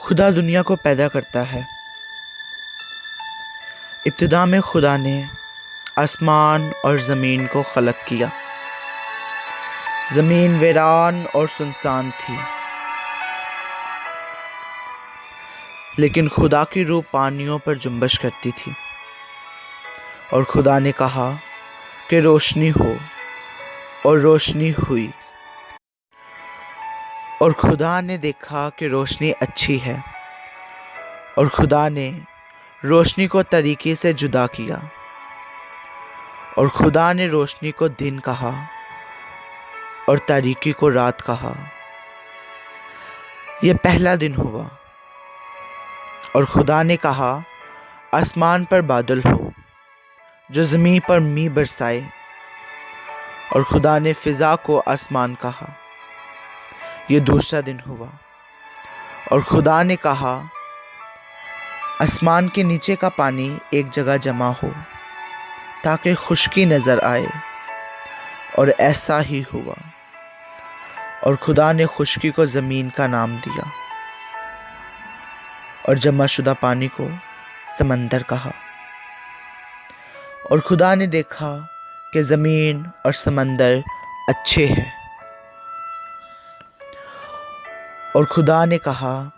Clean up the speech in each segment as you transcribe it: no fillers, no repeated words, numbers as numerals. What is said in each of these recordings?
خدا دنیا کو پیدا کرتا ہے۔ ابتدا میں خدا نے آسمان اور زمین کو خلق کیا۔ زمین ویران اور سنسان تھی، لیکن خدا کی روح پانیوں پر جنبش کرتی تھی۔ اور خدا نے کہا کہ روشنی ہو، اور روشنی ہوئی۔ اور خدا نے دیکھا کہ روشنی اچھی ہے، اور خدا نے روشنی کو تاریکی سے جدا کیا۔ اور خدا نے روشنی کو دن کہا، اور تاریکی کو رات کہا۔ یہ پہلا دن ہوا۔ اور خدا نے کہا آسمان پر بادل ہو، جو زمین پر می برسائے۔ اور خدا نے فضا کو آسمان کہا۔ یہ دوسرا دن ہوا۔ اور خدا نے کہا آسمان کے نیچے کا پانی ایک جگہ جمع ہو، تاکہ خشکی نظر آئے، اور ایسا ہی ہوا۔ اور خدا نے خشکی کو زمین کا نام دیا، اور جمع شدہ پانی کو سمندر کہا۔ اور خدا نے دیکھا کہ زمین اور سمندر اچھے ہیں۔ اور خدا نے کہا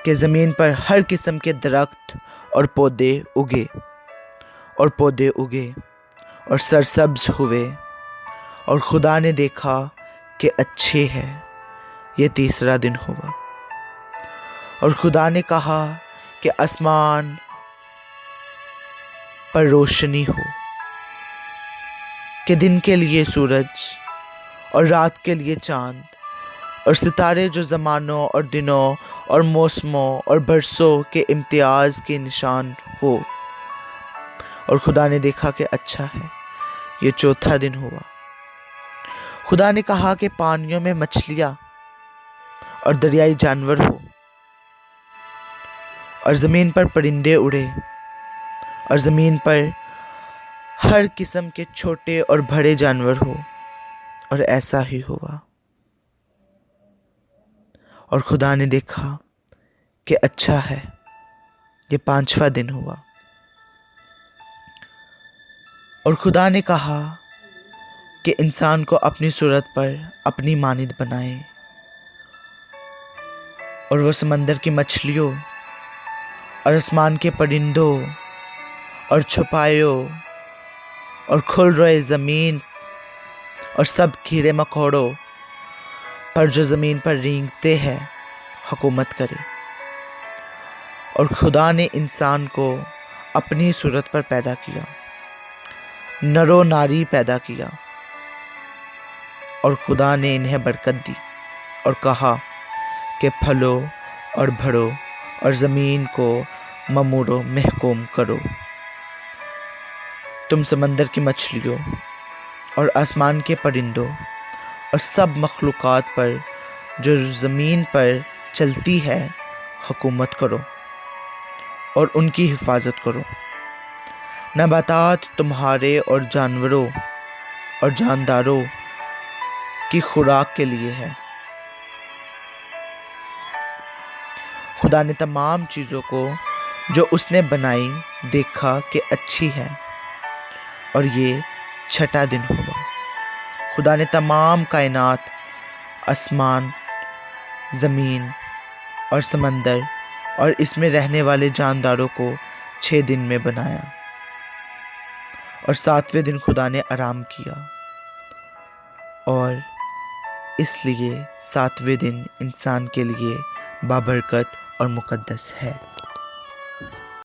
کہ زمین پر ہر قسم کے درخت اور پودے اگے اور سرسبز ہوئے۔ اور خدا نے دیکھا کہ اچھے ہے۔ یہ تیسرا دن ہوا۔ اور خدا نے کہا کہ آسمان پر روشنی ہو، کہ دن کے لیے سورج اور رات کے لیے چاند، اور ستارے جو زمانوں اور دنوں اور موسموں اور برسوں کے امتیاز کے نشان ہو۔ اور خدا نے دیکھا کہ اچھا ہے۔ یہ چوتھا دن ہوا۔ خدا نے کہا کہ پانیوں میں مچھلیاں اور دریائی جانور ہو، اور زمین پر پرندے اڑے، اور زمین پر ہر قسم کے چھوٹے اور بڑے جانور ہو۔ اور ایسا ہی ہوا۔ اور خدا نے دیکھا کہ اچھا ہے۔ یہ پانچواں دن ہوا۔ اور خدا نے کہا کہ انسان کو اپنی صورت پر اپنی مانند بنائے، اور وہ سمندر کی مچھلیوں اور آسمان کے پرندوں اور چھپایوں اور کھل رہے زمین اور سب کیڑے مکوڑوں پر جو زمین پر رینگتے ہیں حکومت کرے۔ اور خدا نے انسان کو اپنی صورت پر پیدا کیا، نر و ناری پیدا کیا۔ اور خدا نے انہیں برکت دی اور کہا کہ پھلو اور بڑھو اور زمین کو ممور و محکوم کرو۔ تم سمندر کی مچھلیوں اور آسمان کے پرندوں اور سب مخلوقات پر جو زمین پر چلتی ہے حکومت کرو، اور ان کی حفاظت کرو۔ نباتات تمہارے اور جانوروں اور جانداروں کی خوراک کے لیے ہے۔ خدا نے تمام چیزوں کو جو اس نے بنائی دیکھا کہ اچھی ہے، اور یہ چھٹا دن ہوا۔ خدا نے تمام کائنات، آسمان، زمین اور سمندر اور اس میں رہنے والے جانداروں کو 6 دن میں بنایا، اور 7ویں دن خدا نے آرام کیا۔ اور اس لیے 7ویں دن انسان کے لیے بابرکت اور مقدس ہے۔